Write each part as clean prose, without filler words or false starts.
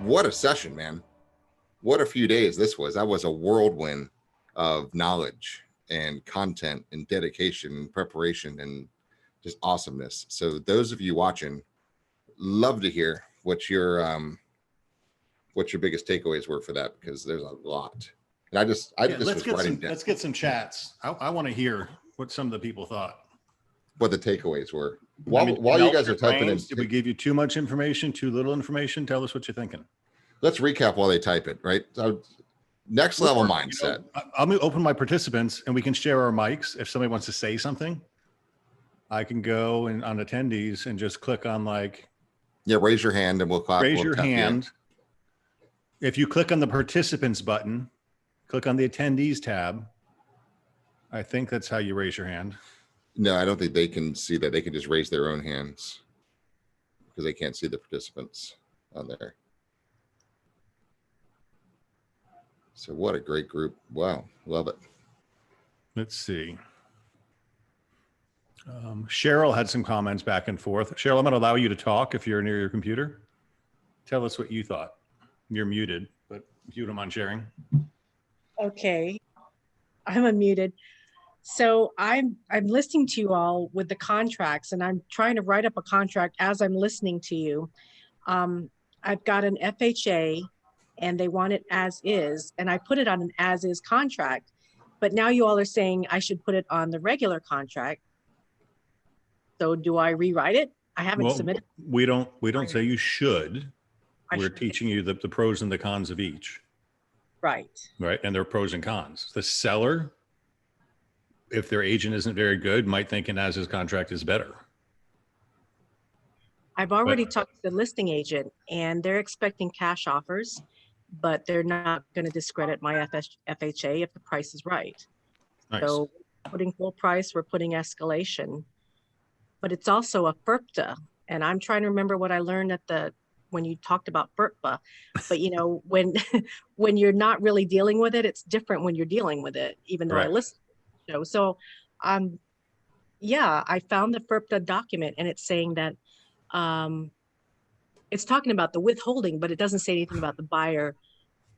What a session, man. What a few days this was. That was a whirlwind of knowledge and content and dedication and preparation and just awesomeness. So those of you watching, love to hear what your biggest takeaways were for that, because there's a lot. And I just let's get some chats. I want to hear what some of the people thought. What the takeaways were. While you guys are typing in, did we give you too much information, too little information? Tell us what you're thinking. Let's recap while they type it, right? So next level mindset. I'm going to open my participants and we can share our mics. If somebody wants to say something, I can go and on attendees and just click on raise your hand and we'll clap. Raise your hand. If you click on the participants button, click on the attendees tab. I think that's how you raise your hand. No, I don't think they can see that. They can just raise their own hands because they can't see the participants on there. So what a great group. Wow. Love it. Let's see. Cheryl had some comments back and forth. Cheryl, I'm going to allow you to talk if you're near your computer. Tell us what you thought. You're muted, but if you don't mind sharing. Okay. I'm unmuted. So I'm listening to you all with the contracts, and I'm trying to write up a contract as I'm listening to you. I've got an FHA and they want it as is, and I put it on an as is contract, but now you all are saying I should put it on the regular contract. So do I rewrite it? I haven't submitted. We don't say you should. We're teaching you the pros and the cons of each. Right. Right. And there are pros and cons. The seller, if their agent isn't very good, might think an as-is contract is better. I've already talked to the listing agent and they're expecting cash offers, but they're not going to discredit my FHA if the price is right. Nice. So putting full price, we're putting escalation, but it's also a FERPTA. And I'm trying to remember what I learned when you talked about FERPA, but when you're not really dealing with it, it's different when you're dealing with it, even though I listened to the show. So I found the FERPTA document and it's saying that it's talking about the withholding, but it doesn't say anything about the buyer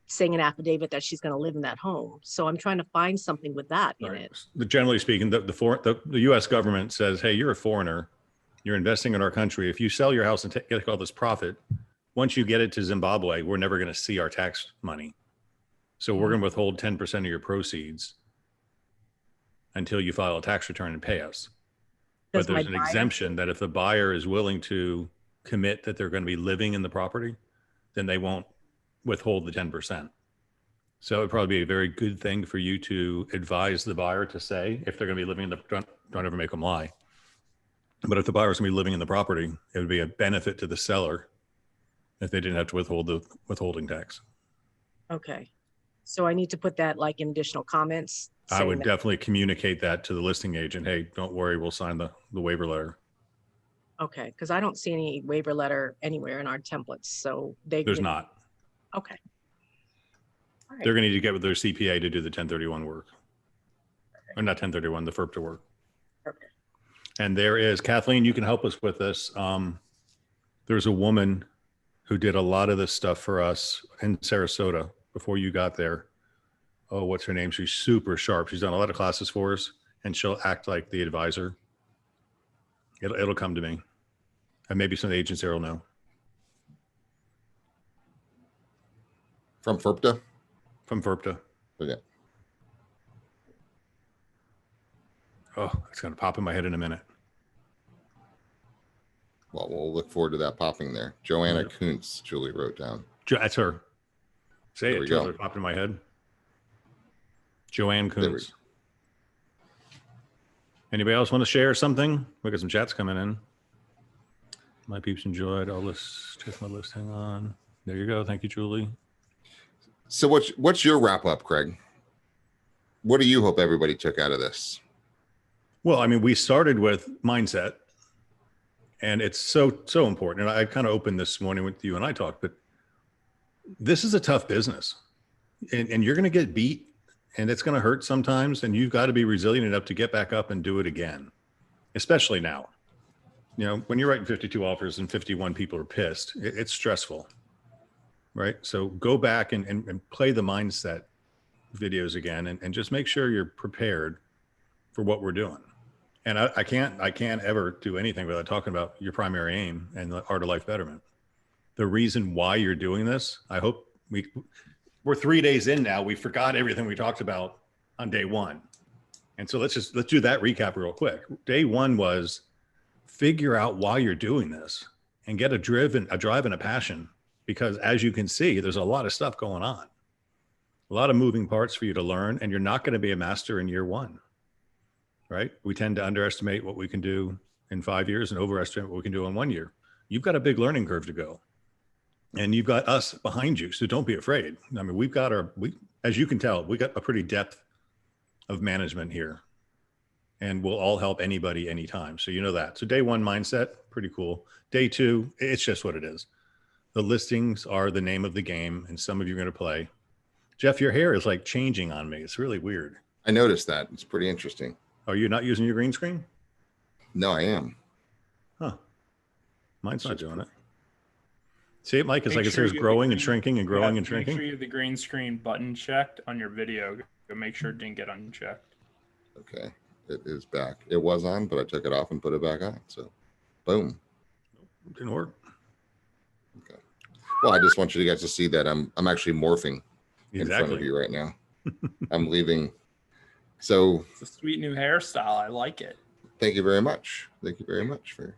saying an affidavit that she's going to live in that home. So I'm trying to find something with that in it. Generally speaking, the U.S. government says, hey, you're a foreigner. You're investing in our country. If you sell your house and get all this profit, once you get it to Zimbabwe, we're never going to see our tax money. So we're going to withhold 10% of your proceeds until you file a tax return and pay us. But there's an exemption that if the buyer is willing to commit that they're going to be living in the property, then they won't withhold the 10%. So it'd probably be a very good thing for you to advise the buyer to say, if they're going to be living in don't ever make them lie. But if the buyer's going to be living in the property, it would be a benefit to the seller if they didn't have to withhold the withholding tax. Okay. So I need to put that in additional comments. I would definitely communicate that to the listing agent. Hey, don't worry, we'll sign the waiver letter. Okay, because I don't see any waiver letter anywhere in our templates. So there's not. Okay. All right. They're going to need to get with their CPA to do the 1031 work. Okay. Or not 1031, the FERPTA work. Okay. And there is, Kathleen, you can help us with this. There's a woman who did a lot of this stuff for us in Sarasota before you got there. Oh, what's her name? She's super sharp. She's done a lot of classes for us and she'll act like the advisor. It'll come to me. And maybe some of the agents there will know. From FERPTA? From FERPTA. Okay. Oh, it's going to pop in my head in a minute. Well, we'll look forward to that popping there. Joanna Kuntz, Julie wrote down. That's her. Say there it. It popped in my head. Joanne Kuntz. Anybody else want to share something? We got some chats coming in. My peeps enjoyed. I'll check my list. Hang on. There you go. Thank you, Julie. So what's your wrap up, Craig? What do you hope everybody took out of this? Well, I mean, we started with mindset and it's so important. And I kind of opened this morning with you and I talked, but this is a tough business and you're going to get beat and it's going to hurt sometimes. And you've got to be resilient enough to get back up and do it again, especially now. When you're writing 52 offers and 51 people are pissed, it's stressful. right? So go back and play the mindset videos again, and just make sure you're prepared for what we're doing. And I can't ever do anything without talking about your primary aim and the art of life betterment. The reason why you're doing this, I hope we're 3 days in now. We forgot everything we talked about on day one. And so let's do that recap real quick. Day one was figure out why you're doing this and get a drive and a passion, because as you can see, there's a lot of stuff going on, a lot of moving parts for you to learn, and you're not going to be a master in year one, right? We tend to underestimate what we can do in 5 years and overestimate what we can do in 1 year. You've got a big learning curve to go, and you've got us behind you. So don't be afraid. I mean, as you can tell, we got a pretty depth of management here, and we'll all help anybody anytime. So you know that. So day one mindset, pretty cool. Day two, it's just what it is. The listings are the name of the game, and some of you are going to play. Jeff, your hair is like changing on me. It's really weird. I noticed that. It's pretty interesting. Are you not using your green screen? No, I am. Huh. Mine's not doing it. See it, Mike? It's like it says growing and shrinking and growing and shrinking. Make sure you have the green screen button checked on your video. Go make sure it didn't get unchecked. Okay. It is back. It was on, but I took it off and put it back on. So, boom. Didn't work. Okay. Well, I just want you guys to see that I'm actually morphing in front Exactly. of you right now. I'm leaving. So It's a sweet new hairstyle. I like it. thank you very much. Thank you very much for.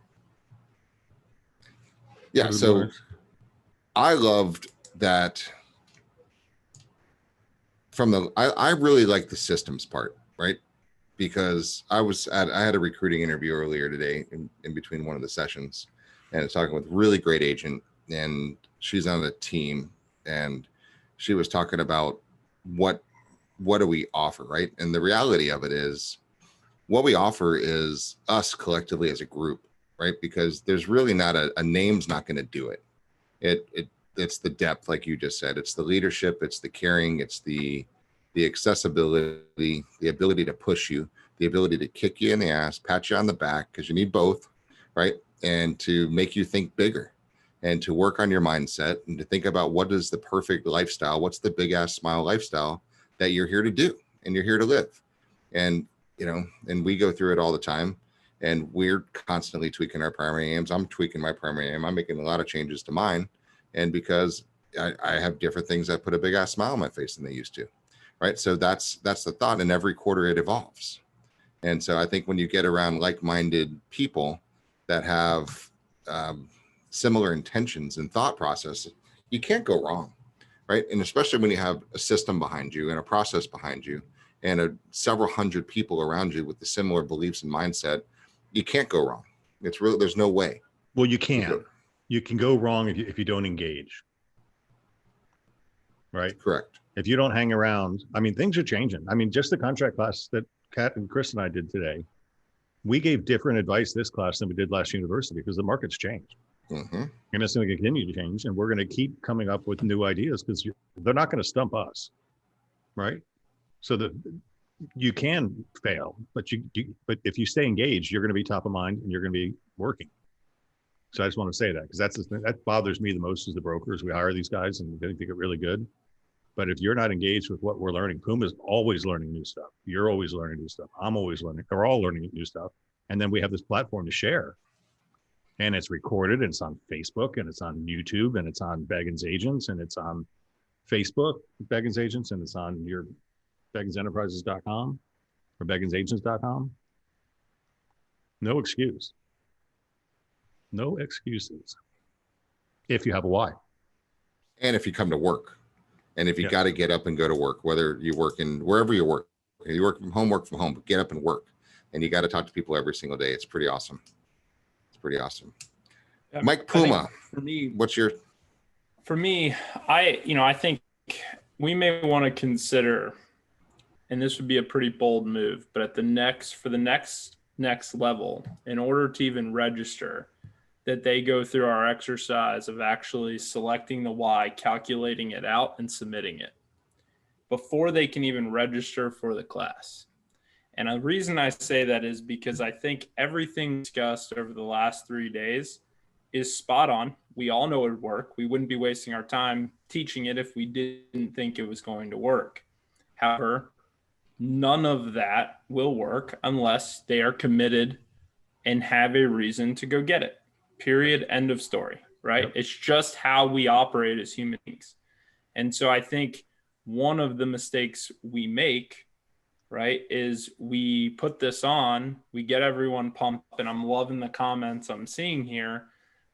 Yeah. So I loved that I really like the systems part, right? Because I had a recruiting interview earlier today in between one of the sessions, and I was talking with a really great agent, and she's on the team, and she was talking about what do we offer, right? And the reality of it is what we offer is us collectively as a group, right? Because there's really not a name's not going to do it. It's the depth, like you just said. It's the leadership. It's the caring. It's the accessibility, the ability to push you, the ability to kick you in the ass, pat you on the back, because you need both, right? And to make you think bigger, and to work on your mindset, and to think about what is the perfect lifestyle, what's the big ass smile lifestyle that you're here to do and you're here to live. And and we go through it all the time, and we're constantly tweaking our primary aims. I'm tweaking my primary aim. I'm making a lot of changes to mine, and because I have different things that put a big ass smile on my face than they used to, right? So that's the thought, and every quarter it evolves. And so I think when you get around like-minded people that have similar intentions and thought process, you can't go wrong, right? And especially when you have a system behind you and a process behind you and several hundred people around you with the similar beliefs and mindset, you can't go wrong. It's really, there's no way. Well, you can. You can go wrong if you don't engage, right? Correct. If you don't hang around, I mean, things are changing. I mean, just the contract class that Kat and Chris and I did today, we gave different advice this class than we did last university because the market's changed. Mm-hmm. And it's going to continue to change, and we're going to keep coming up with new ideas because they're not going to stump us, right? So you can fail, but but if you stay engaged, you're going to be top of mind and you're going to be working. So I just want to say that, because that bothers me the most as the brokers. We hire these guys and they get really good, but if you're not engaged with what we're learning, Puma's always learning new stuff. You're always learning new stuff. I'm always learning. We're all learning new stuff, and then we have this platform to share. And it's recorded, and it's on Facebook, and it's on YouTube, and it's on Beggins Agents, and it's on Facebook, Beggins Agents, and it's on your BegginsEnterprises.com or BegginsAgents.com. No excuse. No excuses. If you have a why. And if you come to work, and if you got to get up and go to work, whether you work in wherever you work from home, but get up and work, and you got to talk to people every single day. It's pretty awesome. Pretty awesome. Mike Puma, for me, for me, I think we may want to consider, and this would be a pretty bold move, but for the next level, in order to even register, that they go through our exercise of actually selecting the why, calculating it out, and submitting it before they can even register for the class. And the reason I say that is because I think everything discussed over the last 3 days is spot on. We all know it would work. We wouldn't be wasting our time teaching it if we didn't think it was going to work. However, none of that will work unless they are committed and have a reason to go get it. Period. End of story. Right? Yep. It's just how we operate as human beings. And so I think one of the mistakes we make, right, is we put this on, we get everyone pumped, and I'm loving the comments I'm seeing here.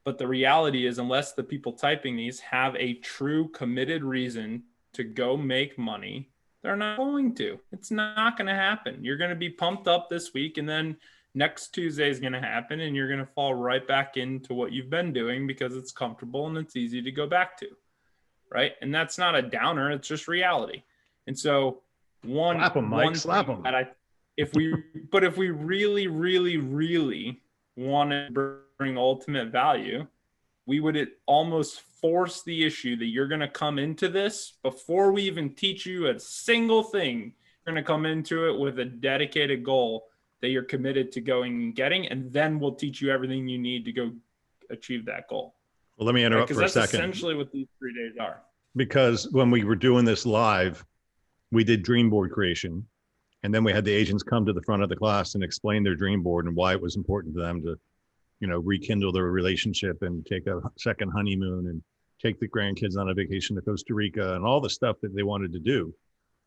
But the reality is, unless the people typing these have a true committed reason to go make money, they're not going to. It's not going to happen. You're going to be pumped up this week, and then next Tuesday is going to happen, and you're going to fall right back into what you've been doing because it's comfortable and it's easy to go back to, right? And that's not a downer. It's just reality. And so slap them, Mike. Slap them. If we really, really, really want to bring ultimate value, we would almost force the issue that you're going to come into this before we even teach you a single thing. You're going to come into it with a dedicated goal that you're committed to going and getting, and then we'll teach you everything you need to go achieve that goal. Well, let me interrupt for a second. That's essentially what these 3 days are. Because when we were doing this live, we did dream board creation, and then we had the agents come to the front of the class and explain their dream board and why it was important to them to, rekindle their relationship and take a second honeymoon and take the grandkids on a vacation to Costa Rica and all the stuff that they wanted to do.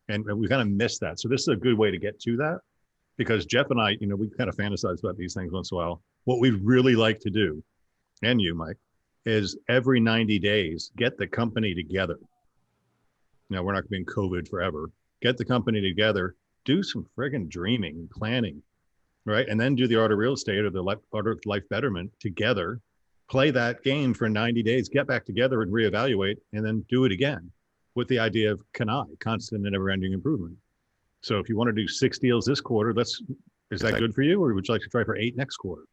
And we kind of missed that. So this is a good way to get to that, because Jeff and I, we kind of fantasize about these things once in a while. What we'd really like to do, and you, Mike, is every 90 days, get the company together. Now, we're not going to be in COVID forever. Get the company together, do some friggin' dreaming and planning, right? And then do the art of real estate or the art of life betterment together, play that game for 90 days, get back together and reevaluate, and then do it again with the idea of constant and never-ending improvement. So if you want to do 6 deals this quarter, is that good for you? Or would you like to try for 8 next quarter?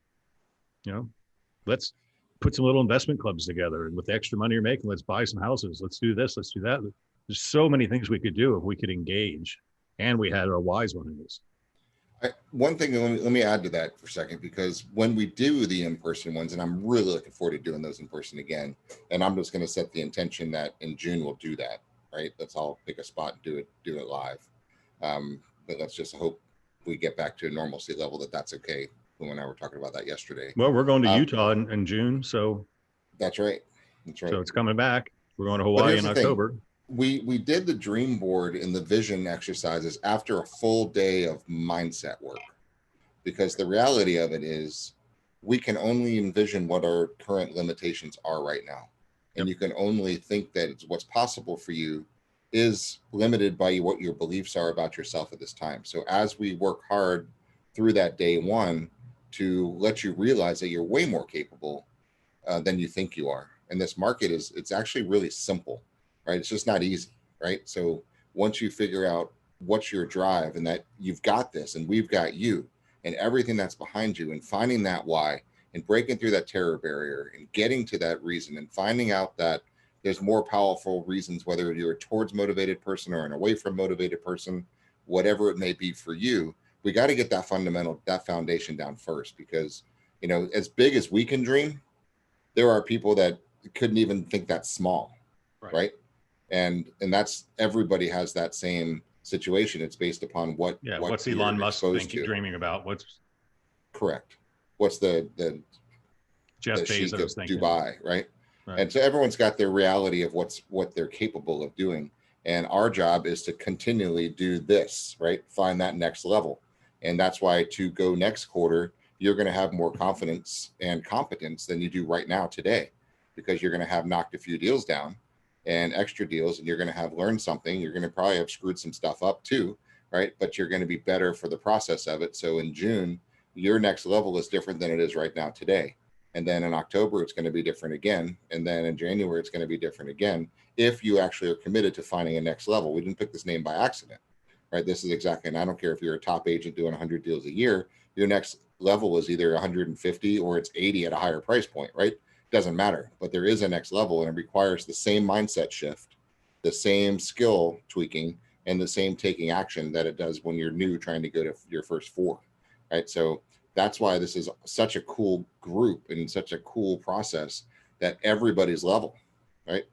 Let's put some little investment clubs together, and with the extra money you're making, let's buy some houses. Let's do this. Let's do that. There's so many things we could do if we could engage, and we had our whys behind this. One thing, let me add to that for a second, because when we do the in-person ones, and I'm really looking forward to doing those in person again, and I'm just going to set the intention that in June we'll do that, right? Let's all pick a spot and do it live. But let's just hope we get back to a normalcy level that's okay. When and I were talking about that yesterday. Well, we're going to Utah in June, so that's right. So it's coming back. We're going to Hawaii in October. We did the dream board and the vision exercises after a full day of mindset work, because the reality of it is we can only envision what our current limitations are right now. And you can only think that it's what's possible for you is limited by what your beliefs are about yourself at this time. So as we work hard through that day one to let you realize that you're way more capable than you think you are. And this market it's actually really simple, right? It's just not easy, right? So once you figure out what's your drive and that you've got this and we've got you and everything that's behind you, and finding that why and breaking through that terror barrier and getting to that reason and finding out that there's more powerful reasons, whether you're a towards motivated person or an away from motivated person, whatever it may be for you, we got to get that foundation down first, because, as big as we can dream, there are people that couldn't even think that small. Right. And that's, everybody has that same situation. It's based upon what's Elon Musk dreaming about? What's correct? What's the Jeff Bezos of Dubai, right? And so everyone's got their reality of what they're capable of doing. And our job is to continually do this, right? Find that next level. And that's why to go next quarter, you're going to have more confidence and competence than you do right now today, because you're going to have knocked a few deals down and extra deals, and you're going to have learned something. You're going to probably have screwed some stuff up too, right? But you're going to be better for the process of it. So in June, your next level is different than it is right now today. And then in October, it's going to be different again. And then in January, it's going to be different again. If you actually are committed to finding a next level. We didn't pick this name by accident, right? This is exactly, and I don't care if you're a top agent doing 100 deals a year, your next level is either 150 or it's 80 at a higher price point, right? Doesn't matter, but there is a next level, and it requires the same mindset shift, the same skill tweaking, and the same taking action that it does when you're new trying to go to your first 4, right? So that's why this is such a cool group and such a cool process, that everybody's level, right?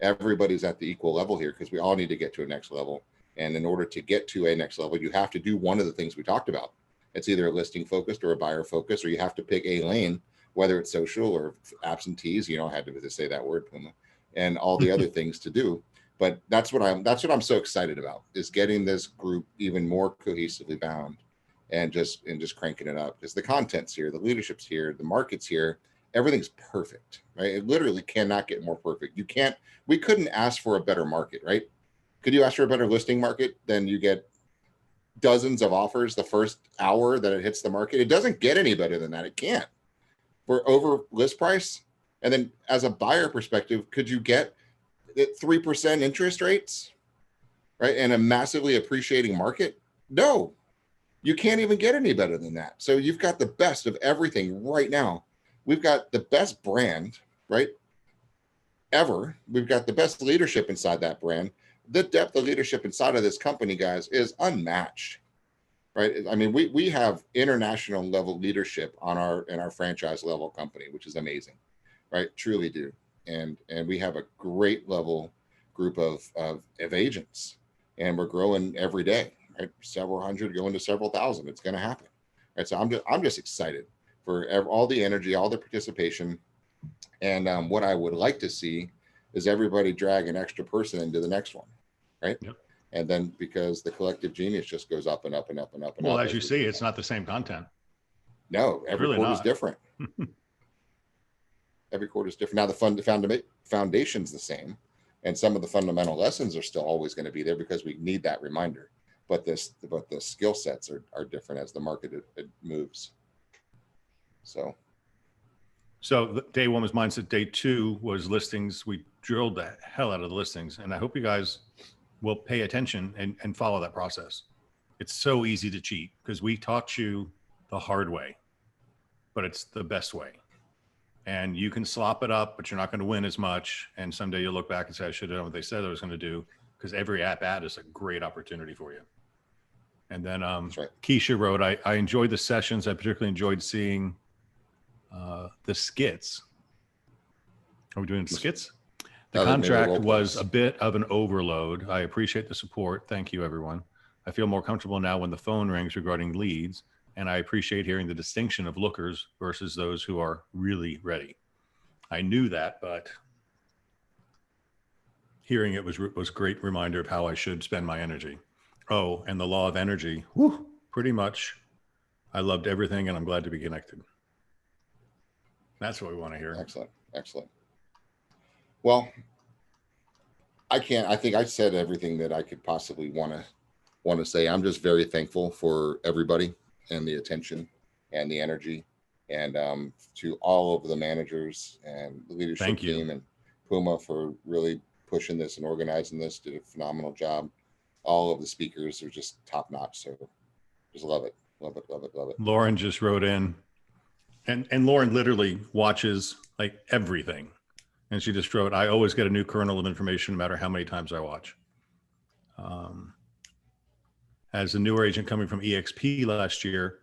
everybody's at the equal level here because we all need to get to a next level. And in order to get to a next level, you have to do one of the things we talked about. It's either a listing focused or a buyer focused, or you have to pick a lane, whether it's social or absentees. You don't have to say that word, Puma, and all the other things to do. But that's what I'm so excited about, is getting this group even more cohesively bound and just cranking it up, because the content's here, the leadership's here, the market's here, everything's perfect, right? It literally cannot get more perfect. We couldn't ask for a better market, right? Could you ask for a better listing market? Then you get dozens of offers the first hour that it hits the market. It doesn't get any better than that. It can't. We're over list price. And then as a buyer perspective, could you get 3% interest rates, right? And a massively appreciating market? No, you can't even get any better than that. So you've got the best of everything right now. We've got the best brand, right? Ever. We've got the best leadership inside that brand. The depth of leadership inside of this company, guys, is unmatched, right? I mean, we have international level leadership in our franchise level company, which is amazing, right? Truly do. And we have a great level group of agents, and we're growing every day, right? Several hundred going to several thousand. It's going to happen, right? So I'm just excited for all the energy, all the participation. And what I would like to see is everybody drag an extra person into the next one, right? Yep. And then, because the collective genius just goes up and up and up and up and well, up. as you see, it's not the same content. No, every really quarter is not. different. Every quarter is different. Now the foundation's the same, and some of the fundamental lessons are still always going to be there because we need that reminder. But the skill sets are different as the market it moves. So Day one was mindset. Day two was listings. We drilled the hell out of the listings, and I hope you guys will pay attention and follow that process. It's so easy to cheat because we taught you the hard way, but it's the best way. And you can slop it up, but you're not going to win as much. And someday you'll look back and say, I should have done what they said I was going to do, because every at-bat is a great opportunity for you. And then right. Keisha wrote, I enjoyed the sessions. I particularly enjoyed seeing the skits. Are we doing skits? The contract was a bit of an overload. I appreciate the support. Thank you, everyone. I feel more comfortable now when the phone rings regarding leads, and I appreciate hearing the distinction of lookers versus those who are really ready. I knew that, but hearing it was a great reminder of how I should spend my energy. Oh, and the law of energy. Whew, pretty much. I loved everything, and I'm glad to be connected. That's what we want to hear. Excellent. Excellent. Well, I think I said everything that I could possibly want to say. I'm just very thankful for everybody and the attention and the energy, and to all of the managers and the leadership team and Puma for really pushing this and organizing this. Did a phenomenal job. All of the speakers are just top notch. So just love it. Love it. Love it. Love it. Lauren just wrote in, and Lauren literally watches like everything. And she just wrote, I always get a new kernel of information no matter how many times I watch. As a newer agent coming from EXP last year,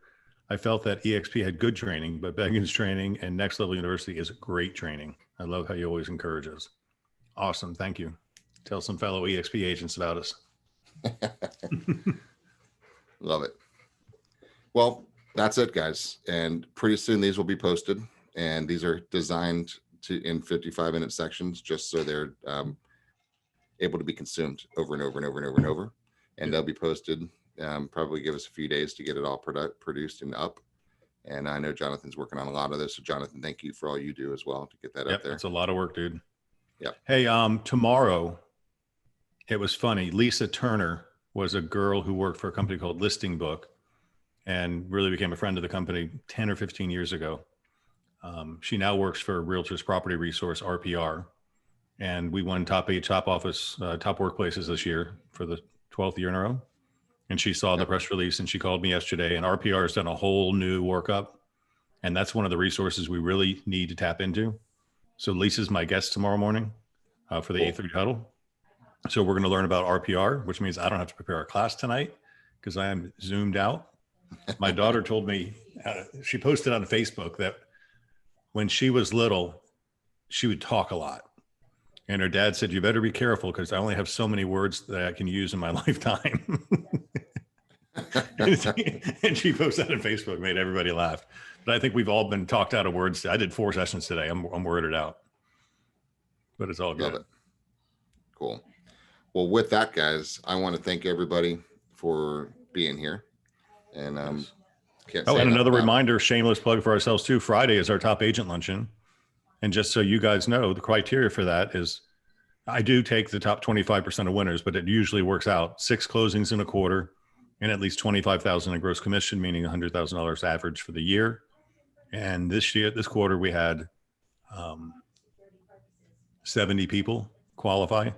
I felt that EXP had good training, but Beggins training and Next Level University is great training. I love how you always encourage us. Awesome. Thank you. Tell some fellow EXP agents about us. Love it. Well, that's it, guys. And pretty soon these will be posted, and these are designed in 55-minute sections, just so they're able to be consumed over and over and over and over and over. And they'll be posted. Probably give us a few days to get it all produced and up. And I know Jonathan's working on a lot of this. So Jonathan, thank you for all you do as well to get that up there. It's a lot of work, dude. Yeah. Hey, tomorrow, it was funny. Lisa Turner was a girl who worked for a company called Listing Book and really became a friend of the company 10 or 15 years ago. She now works for Realtors Property Resource, RPR. And we won top 8, top office, top workplaces this year for the 12th year in a row. And she saw the press release and she called me yesterday, and RPR has done a whole new workup. And that's one of the resources we really need to tap into. So Lisa's my guest tomorrow morning for the 8:30 huddle. So we're going to learn about RPR, which means I don't have to prepare a class tonight because I am zoomed out. My daughter told me, she posted on Facebook that when she was little, she would talk a lot. And her dad said, "You better be careful because I only have so many words that I can use in my lifetime." And she posted that on Facebook, made everybody laugh. But I think we've all been talked out of words. I did 4 sessions today. I'm worded out, but it's all good. Love it. Cool. Well, with that, guys, I want to thank everybody for being here. And can't say and another enough about reminder, shameless plug for ourselves too. Friday is our top agent luncheon. And just so you guys know, the criteria for that is I do take the top 25% of winners, but it usually works out 6 closings in a quarter and at least 25,000 in gross commission, meaning $100,000 average for the year. And this quarter, we had 70 people qualify.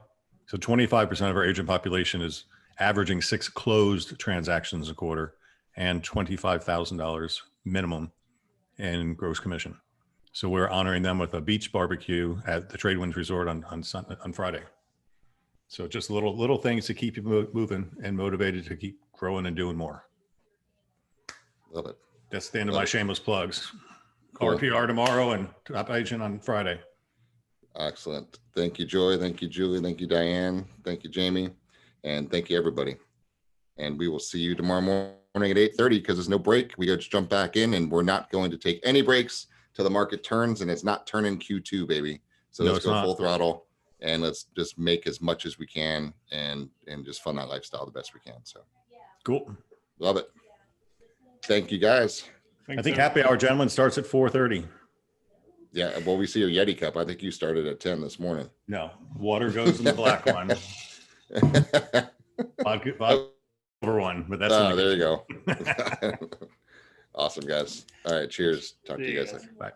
So 25% of our agent population is averaging 6 closed transactions a quarter and $25,000 minimum in gross commission. So we're honoring them with a beach barbecue at the Tradewinds Resort on Friday. So just little things to keep you moving and motivated to keep growing and doing more. Love it. That's the end of my shameless plugs. Cool. RPR tomorrow and top agent on Friday. Excellent. Thank you, Joy. Thank you, Julie. Thank you, Diane. Thank you, Jamie. And thank you, everybody. And we will see you tomorrow morning at 8:30 because there's no break. We just jump back in and we're not going to take any breaks till the market turns, and it's not turning Q2, baby. So let's go full throttle and let's just make as much as we can and just fund that lifestyle the best we can. So cool. Love it. Thank you, guys. I think happy hour, gentlemen, starts at 4:30. Yeah, well, we see your Yeti cup. I think you started at 10 this morning. No, water goes in the black one. Vodka over one, but that's there you go. Awesome, guys. All right, cheers. Talk to you guys later. Bye.